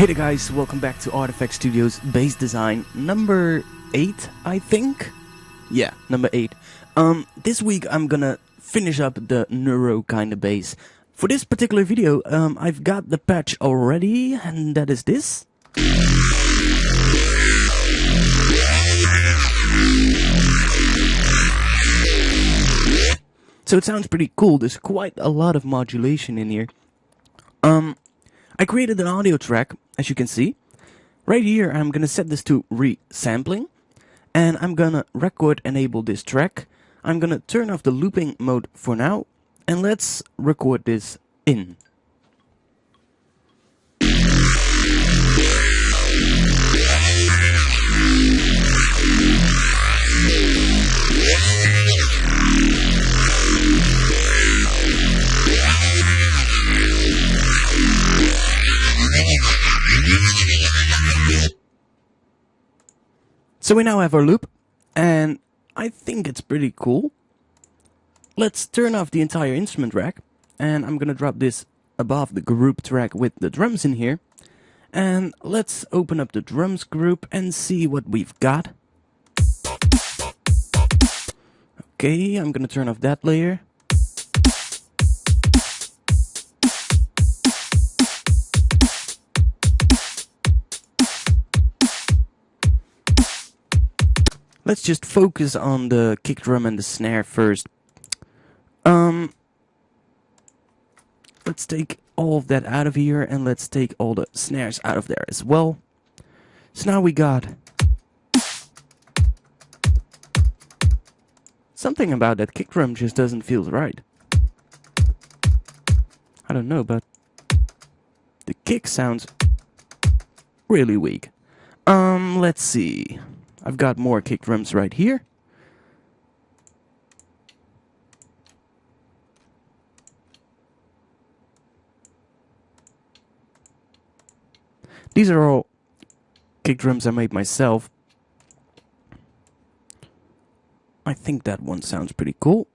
Hey there guys, welcome back to ARTFX Studios bass design number 8, I think? Yeah, number 8. This week I'm gonna finish up the Neuro kind of bass. For this particular video, I've got the patch already, and that is this. So it sounds pretty cool. There's quite a lot of modulation in here. I created an audio track, as you can see. Right here, I'm gonna set this to resampling, and I'm gonna record enable this track. I'm gonna turn off the looping mode for now, and let's record this in. So we now have our loop, and I think it's pretty cool. Let's turn off the entire instrument rack, and I'm gonna drop this above the group track with the drums in here. And let's open up the drums group and see what we've got. Okay, I'm gonna turn off that layer. Let's just focus on the kick drum and the snare first. Let's take all of that out of here, and let's take all the snares out of there as well. So now we got something about that kick drum just doesn't feel right. I don't know, but the kick sounds really weak. Let's see. I've got more kick drums right here. These are all kick drums I made myself. I think that one sounds pretty cool.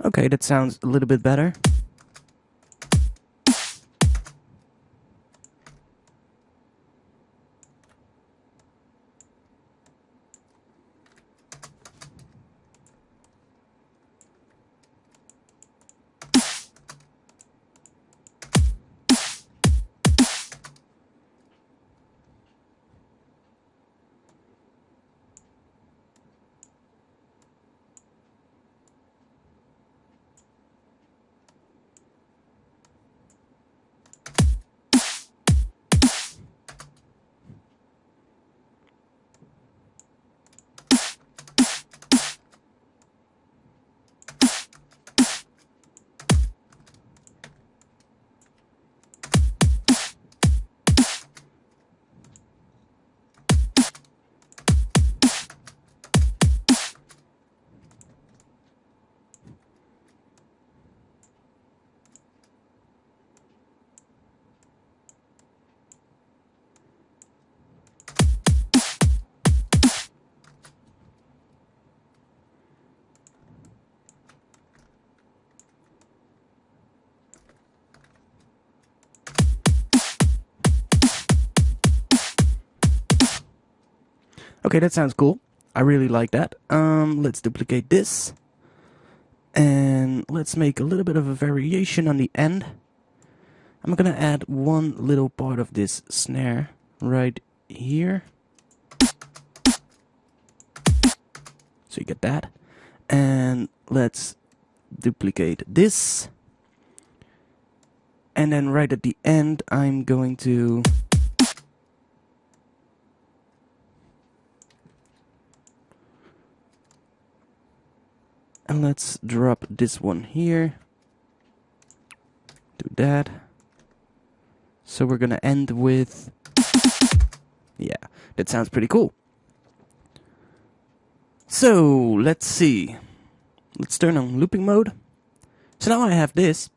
Okay, that sounds a little bit better. Okay, that sounds cool. I really like that. Let's duplicate this. And let's make a little bit of a variation on the end. I'm gonna add one little part of this snare right here. So you get that. And let's duplicate this. And then right at the end, I'm going to... And let's drop this one here. Do that. So we're gonna end with... Yeah, that sounds pretty cool. So, let's see. Let's turn on looping mode. So now I have this.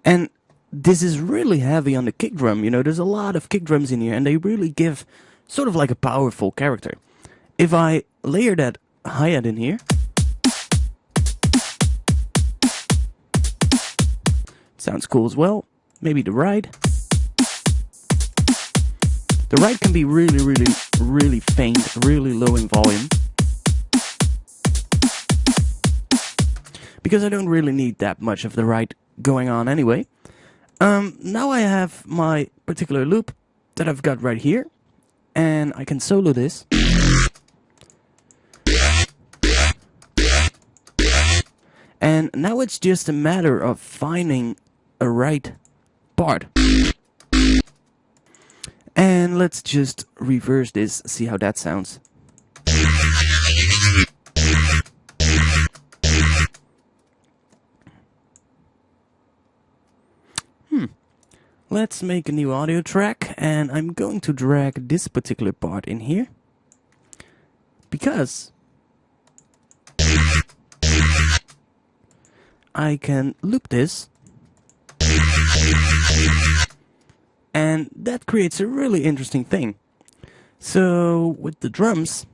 And this is really heavy on the kick drum, you know, there's a lot of kick drums in here and they really give sort of like a powerful character. If I layer that hi-hat in here, sounds cool as well. Maybe the ride. The ride can be really faint, really low in volume. Because I don't really need that much of the ride going on anyway. Now I have my particular loop that I've got right here. And I can solo this. And now it's just a matter of finding a right part. And let's just reverse this, see how that sounds. Let's make a new audio track, and I'm going to drag this particular part in here. Because I can loop this. And that creates a really interesting thing. So, with the drums,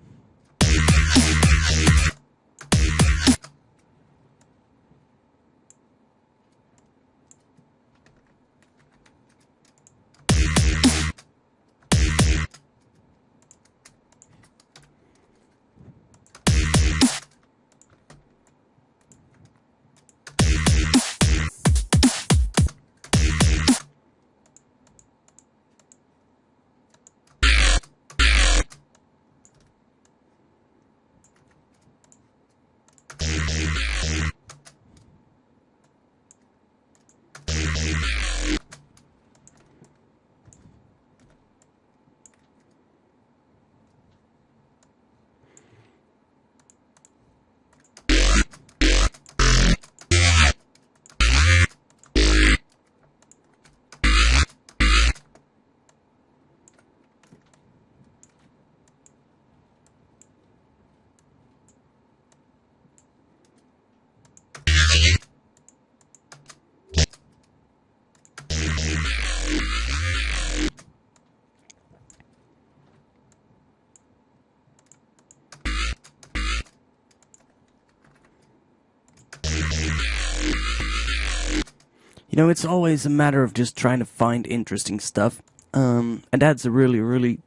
you know, it's always a matter of just trying to find interesting stuff. And that's a really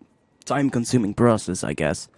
time-consuming process, I guess.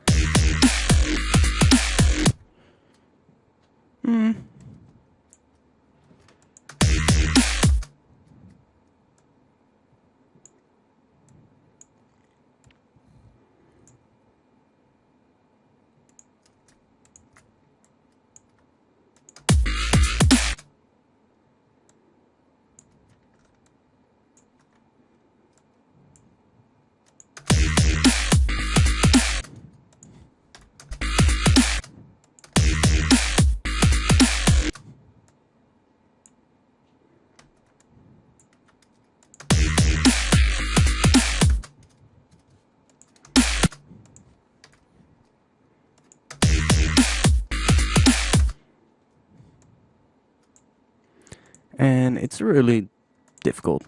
And it's really difficult.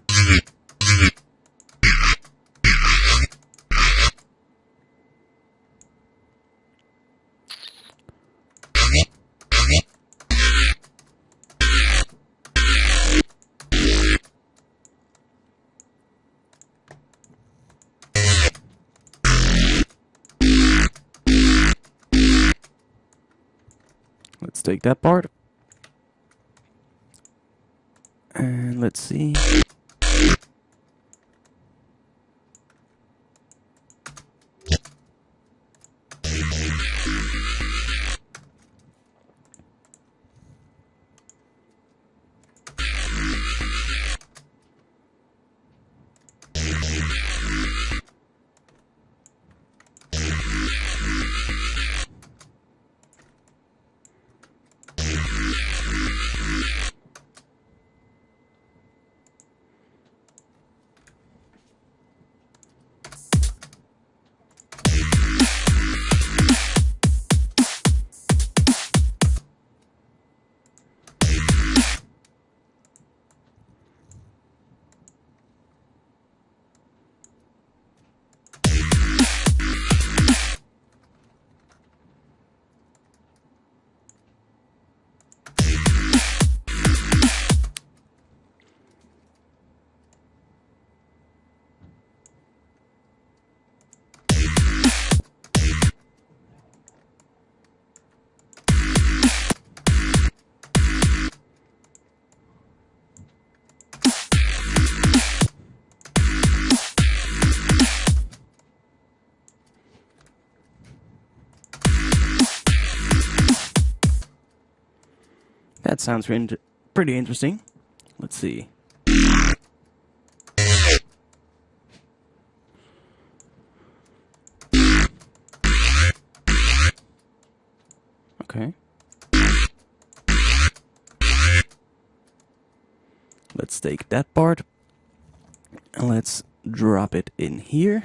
Let's take that part. And let's see. That sounds pretty interesting. Let's see. Okay. Let's take that part and let's drop it in here.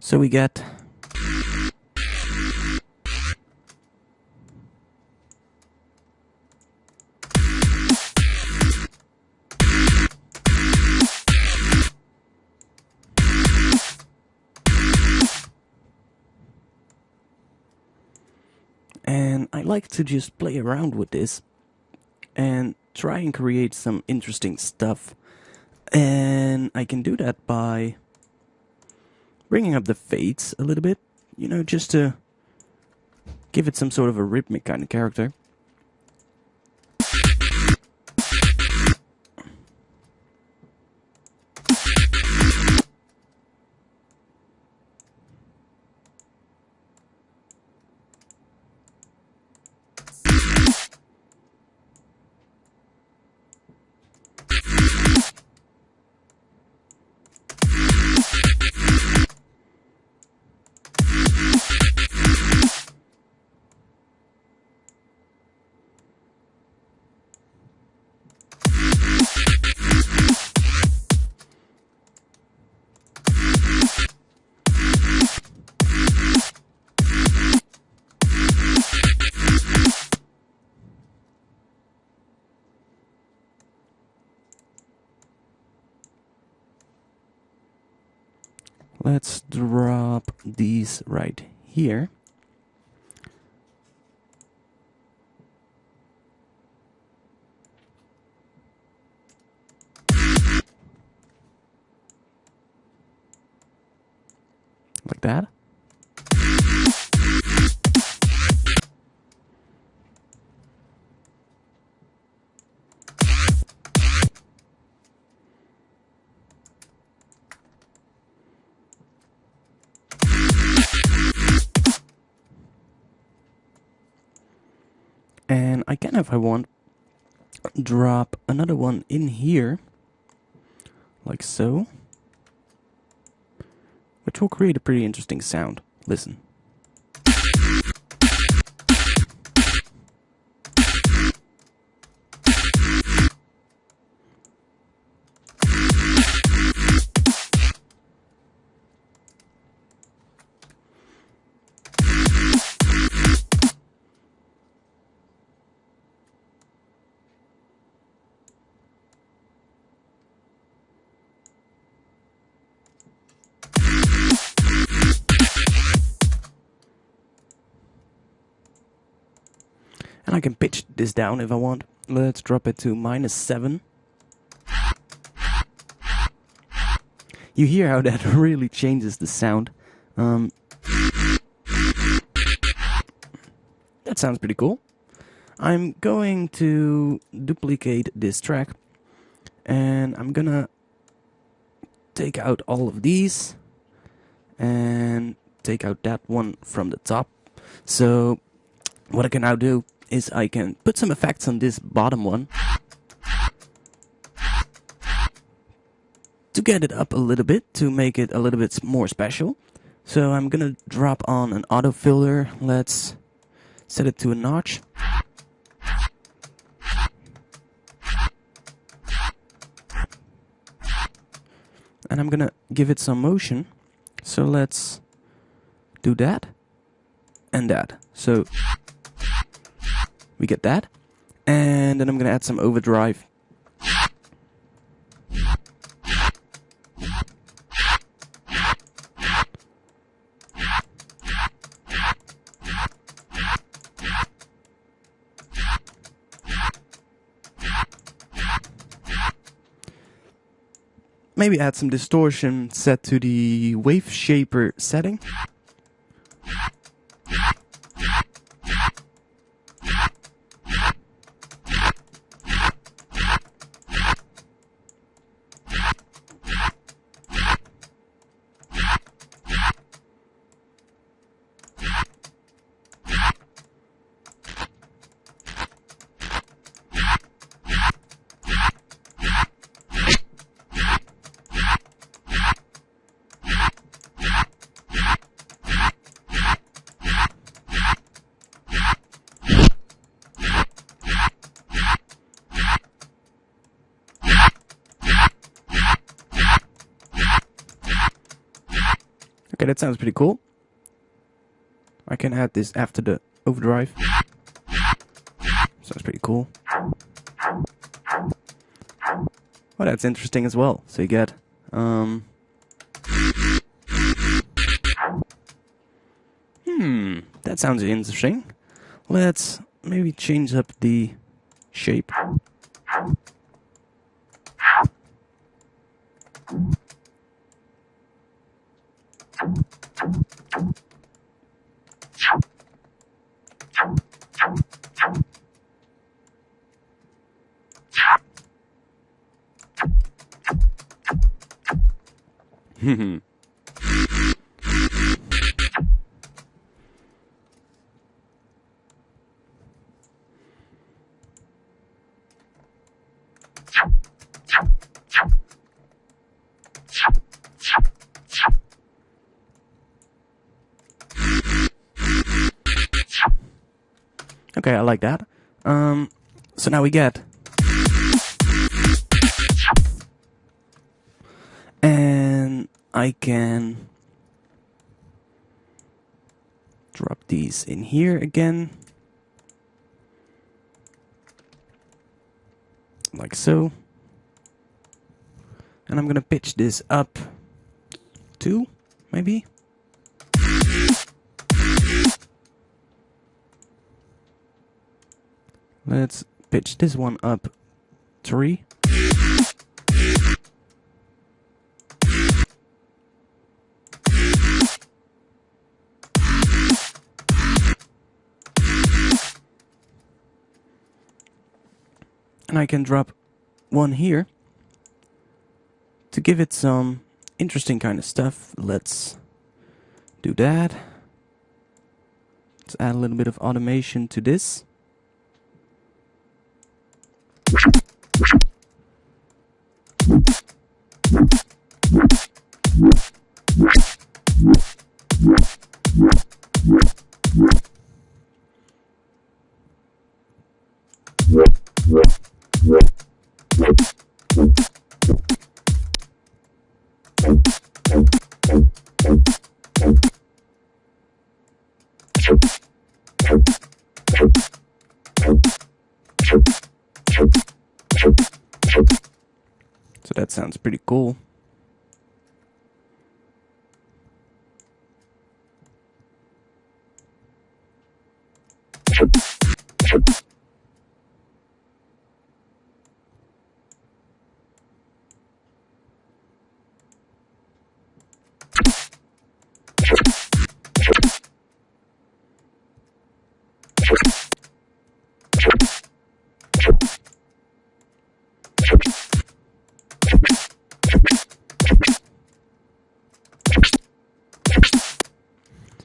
So we get and I like to just play around with this and try and create some interesting stuff. And I can do that by bringing up the fades a little bit, you know, just to give it some sort of a rhythmic kind of character. Let's drop these right here. Like that. And I can, if I want, drop another one in here, like so, which will create a pretty interesting sound. Listen. And I can pitch this down if I want. Let's drop it to -7. You hear how that really changes the sound. That sounds pretty cool. I'm going to duplicate this track. And I'm gonna take out all of these. And take out that one from the top. So what I can now do is I can put some effects on this bottom one to get it up a little bit, to make it a little bit more special. So I'm gonna drop on an auto filter. Let's set it to a notch. And I'm gonna give it some motion. So let's do that and that. So we get that, and then I'm gonna add some overdrive. Maybe add some distortion set to the wave shaper setting. Okay, that sounds pretty cool. I can add this after the overdrive. Sounds pretty cool. Well, that's interesting as well. So you get that sounds interesting. Let's maybe change up the shape. Okay, I like that. So now we get, and I can drop these in here again, like so. And I'm gonna pitch this up 2, maybe. Let's pitch this one up 3. And I can drop 1 here to give it some interesting kind of stuff. Let's do that. Let's add a little bit of automation to this. So that sounds pretty cool.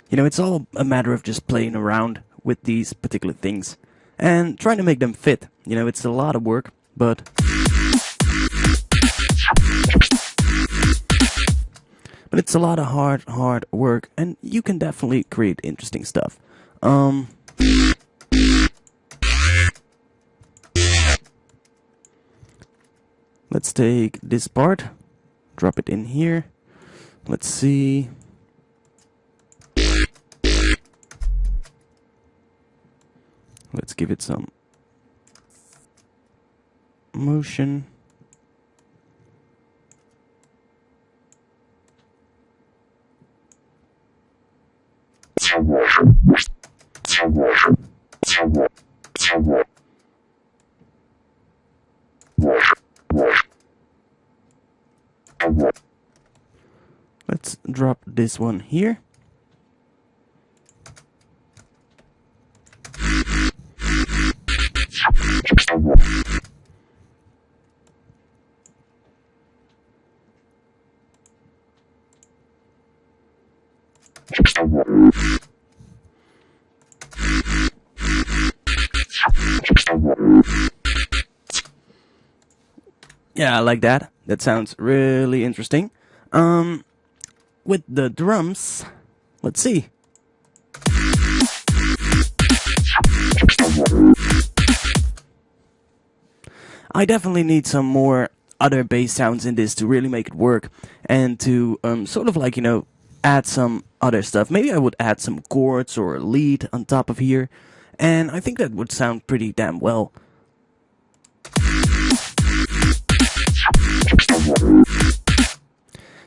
You know, it's all a matter of just playing around with these particular things and trying to make them fit. You know, it's a lot of work, but it's a lot of hard work, and you can definitely create interesting stuff. Let's take this part, drop it in here. Let's see. Let's give it some motion. Let's drop this one here. Yeah, I like that. That sounds really interesting. With the drums, let's see. I definitely need some more other bass sounds in this to really make it work, and to sort of like, you know, add some other stuff. Maybe I would add some chords or a lead on top of here, and I think that would sound pretty damn well.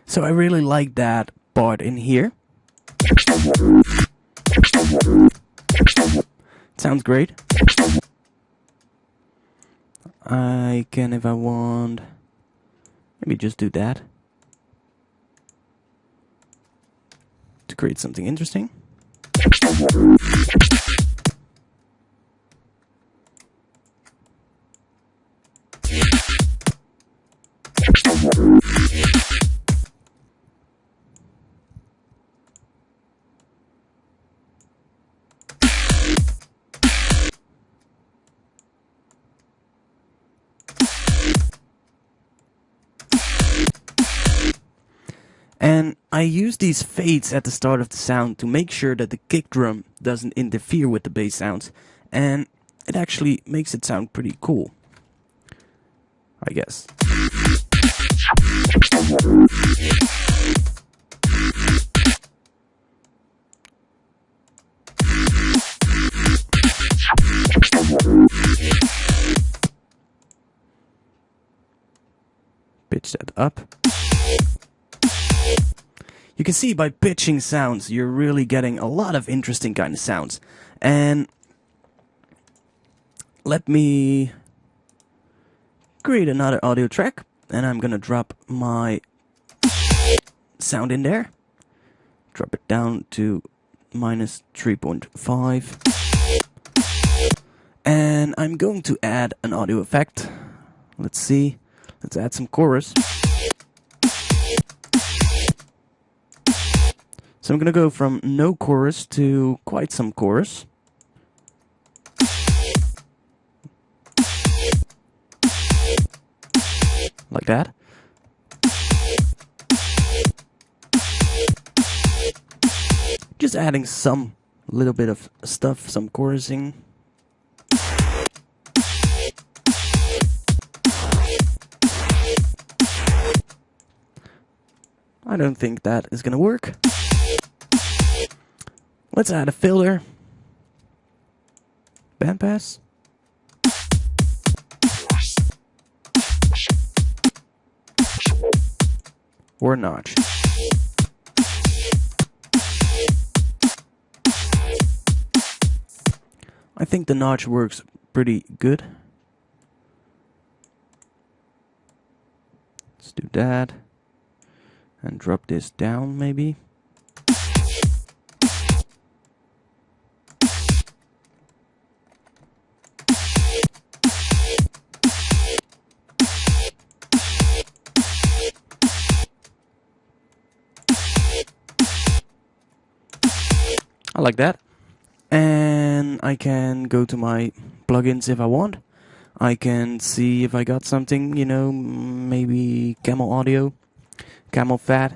So I really like that part in here. Sounds great. I can, if I want, maybe just do that to create something interesting. And I use these fades at the start of the sound to make sure that the kick drum doesn't interfere with the bass sounds, and it actually makes it sound pretty cool, I guess. Pitch that up. You can see by pitching sounds, you're really getting a lot of interesting kind of sounds. And let me create another audio track, and I'm gonna drop my sound in there. Drop it down to -3.5. And I'm going to add an audio effect. Let's see. Let's add some chorus. So I'm going to go from no chorus to quite some chorus. Like that. Just adding some little bit of stuff, some chorusing. I don't think that is going to work. Let's add a filter. Bandpass. Or notch. I think the notch works pretty good. Let's do that. And drop this down maybe. I like that. And I can go to my plugins if I want. I can see if I got something, you know, maybe Camel Audio, Camel Fat.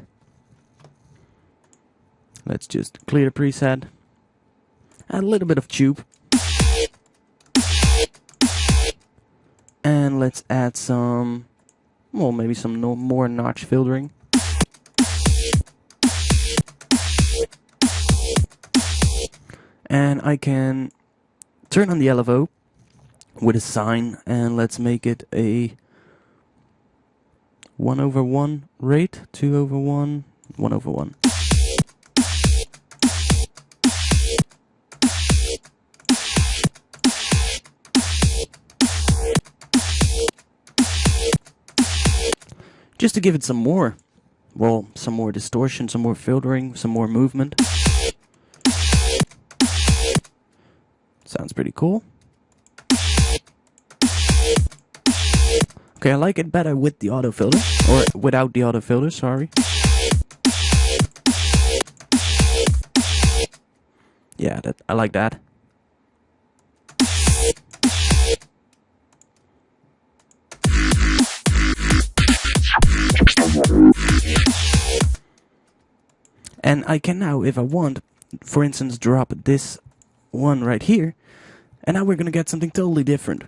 Let's just clear the preset. Add a little bit of tube. And let's add some, well, maybe some more notch filtering. And I can turn on the LFO with a sine, and let's make it a 1/1 rate, 2/1, 1/1. Just to give it some more, well, some more distortion, some more filtering, some more movement. Sounds pretty cool. Okay, I like it better with the autofilter, or without the autofilter, sorry. Yeah, I like that. And I can now, if I want, for instance, drop this one right here, and now we're gonna get something totally different.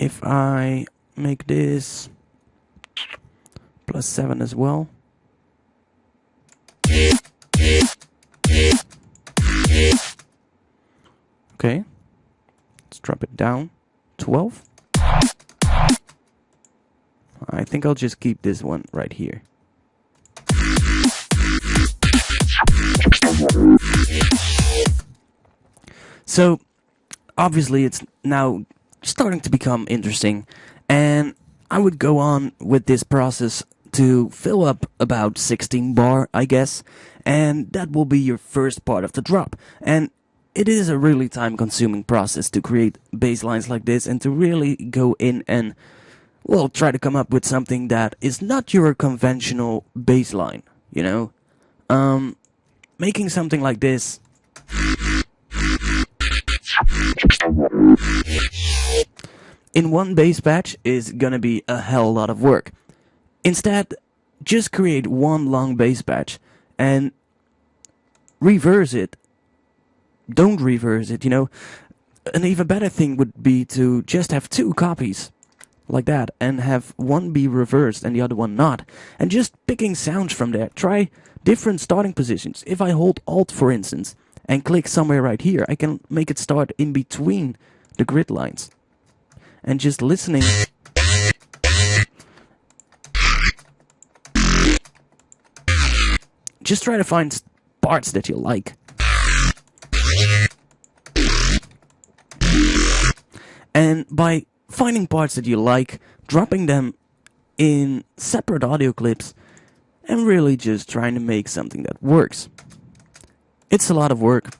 if I make this +7 as well. Okay, let's drop it down 12. I think I'll just keep this one right here. So obviously it's now starting to become interesting, and I would go on with this process to fill up about 16 bar, I guess, and that will be your first part of the drop. And it is a really time-consuming process to create bass lines like this and to really go in and, well, try to come up with something that is not your conventional bass line, you know? Making something like this in one bass patch is gonna be a hell lot of work. Instead, just create one long bass patch and reverse it. Don't reverse it, you know. An even better thing would be to just have 2 copies like that and have one be reversed and the other one not, and just picking sounds from there. Try different starting positions. If I hold Alt, for instance, and click somewhere right here, I can make it start in between the grid lines. And just listening, just try to find parts that you like. And by finding parts that you like, dropping them in separate audio clips, and really just trying to make something that works. It's a lot of work.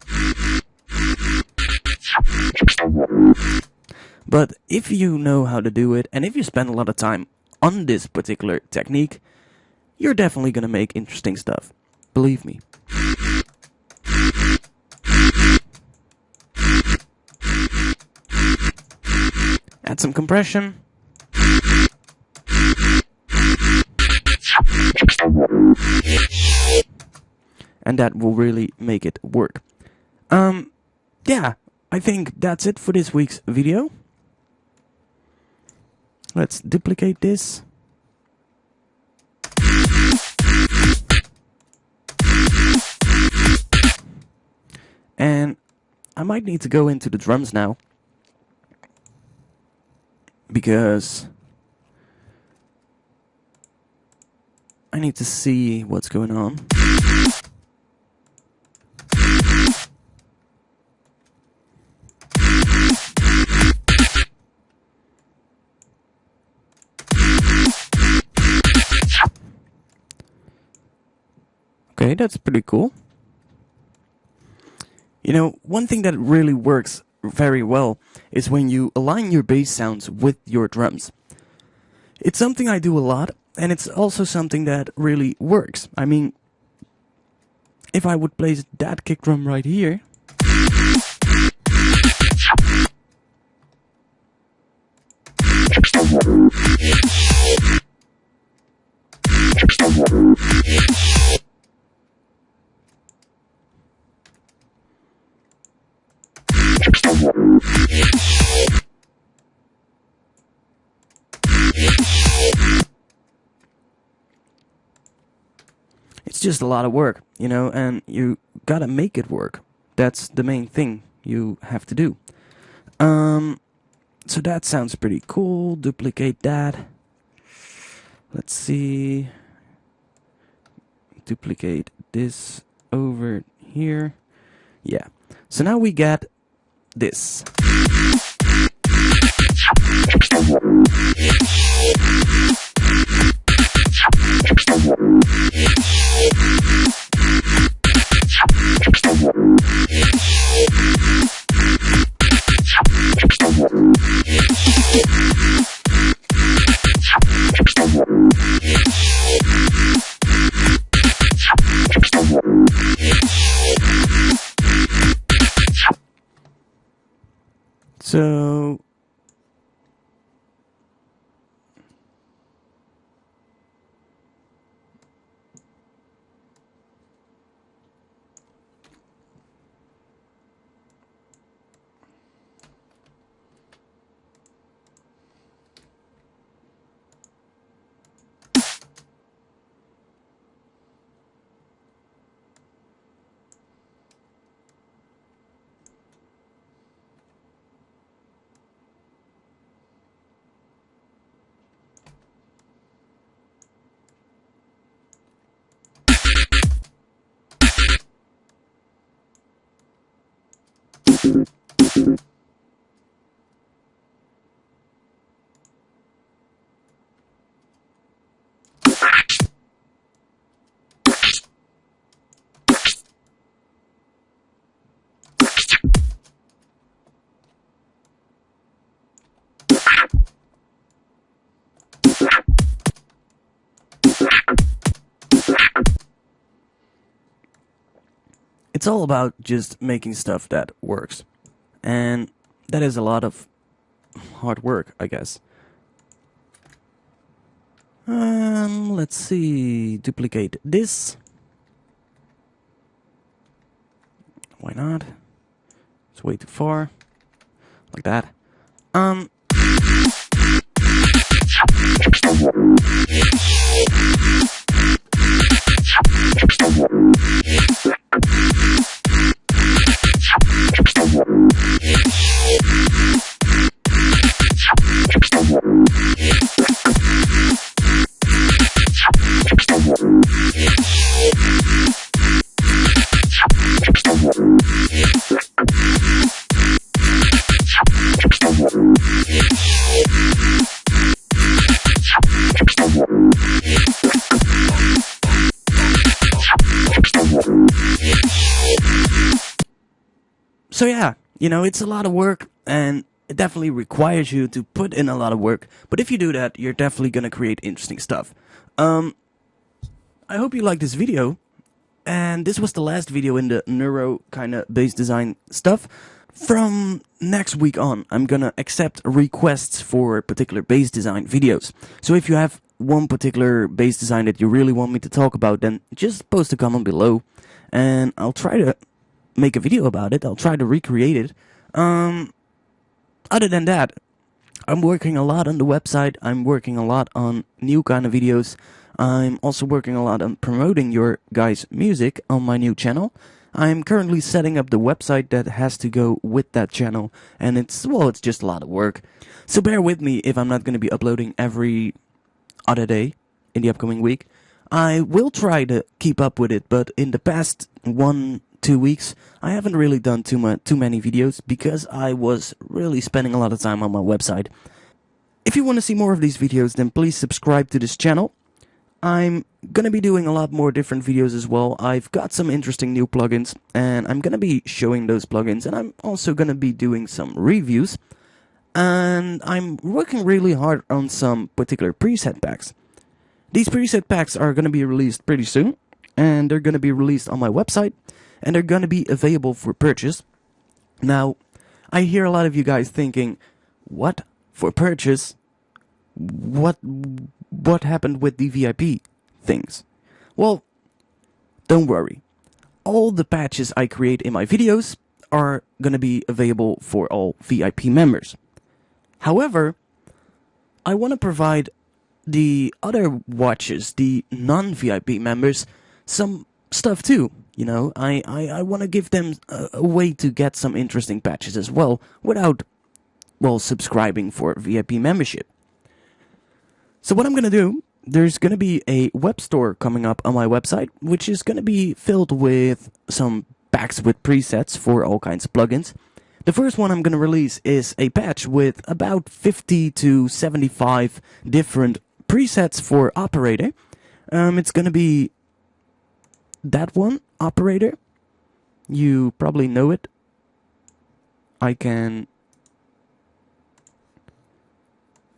But if you know how to do it, and if you spend a lot of time on this particular technique, you're definitely gonna make interesting stuff. Believe me. Add some compression. And that will really make it work. Yeah, I think that's it for this week's video. Let's duplicate this. And I might need to go into the drums now, because I need to see what's going on. Okay, that's pretty cool. You know, one thing that really works very well is when you align your bass sounds with your drums. It's something I do a lot, and it's also something that really works. I mean, if I would place that kick drum right here, it's just a lot of work, you know, and you gotta make it work. That's the main thing you have to do. So that sounds pretty cool. Duplicate that. Let's see. Duplicate this over here. Yeah. So now we get this. So It's all about just making stuff that works. And that is a lot of hard work, I guess. Let's see. Duplicate this. Why not? It's way too far. Like that. So yeah, you know, it's a lot of work, and it definitely requires you to put in a lot of work. But if you do that, you're definitely gonna create interesting stuff. I hope you liked this video, and this was the last video in the Neuro kind of bass design stuff. From next week on, I'm gonna accept requests for particular bass design videos. So if you have one particular bass design that you really want me to talk about, then just post a comment below, and I'll try to make a video about it. I'll try to recreate it. Other than that, I'm working a lot on the website. I'm working a lot on new kind of videos. I'm also working a lot on promoting your guys' music on my new channel. I'm currently setting up the website that has to go with that channel, and it's just a lot of work. So bear with me if I'm not going to be uploading every other day in the upcoming week. I will try to keep up with it, but in the past 1-2 weeks, I haven't really done too many videos because I was really spending a lot of time on my website. If you want to see more of these videos, then please subscribe to this channel. I'm gonna be doing a lot more different videos as well. I've got some interesting new plugins, and I'm gonna be showing those plugins, and I'm also gonna be doing some reviews. And I'm working really hard on some particular preset packs. These preset packs are gonna be released pretty soon, and they're gonna be released on my website, and they're gonna be available for purchase. Now, I hear a lot of you guys thinking, what? For purchase? What happened with the VIP things? Well, don't worry. All the patches I create in my videos are gonna be available for all VIP members. However, I want to provide the other watchers, the non-VIP members, some stuff too. You know, I want to give them a way to get some interesting patches as well without, well, subscribing for VIP membership. So what I'm going to do, there's going to be a web store coming up on my website, which is going to be filled with some packs with presets for all kinds of plugins. The first one I'm going to release is a patch with about 50 to 75 different presets for operator. It's going to be that one, operator. You probably know it.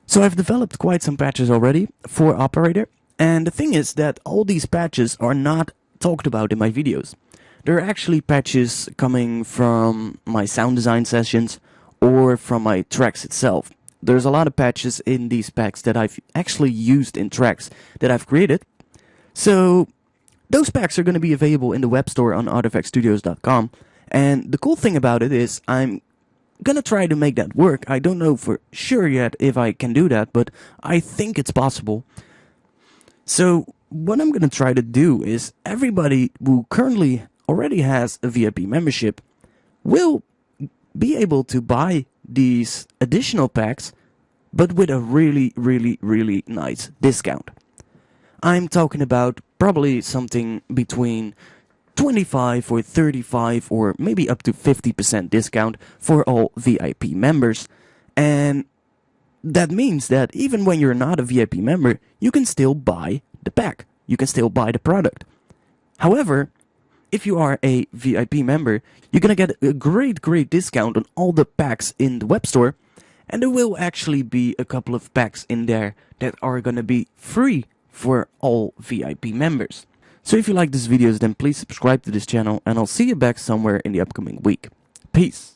So I've developed quite some patches already for operator, and the thing is that all these patches are not talked about in my videos. They're actually patches coming from my sound design sessions or from my tracks itself. There's a lot of patches in these packs that I've actually used in tracks that I've created. So those packs are going to be available in the web store on ARTFXStudios.com. And the cool thing about it is I'm gonna try to make that work. I don't know for sure yet if I can do that, but I think it's possible. So what I'm gonna try to do is everybody who currently already has a VIP membership will be able to buy these additional packs, but with a really, really, really nice discount. I'm talking about probably something between 25 or 35 or maybe up to 50% discount for all VIP members. And that means that even when you're not a VIP member, you can still buy the pack. You can still buy the product. However, if you are a VIP member, you're gonna get a great discount on all the packs in the web store. And there will actually be a couple of packs in there that are gonna be free for all VIP members. So if you like these videos, then please subscribe to this channel, and I'll see you back somewhere in the upcoming week. Peace.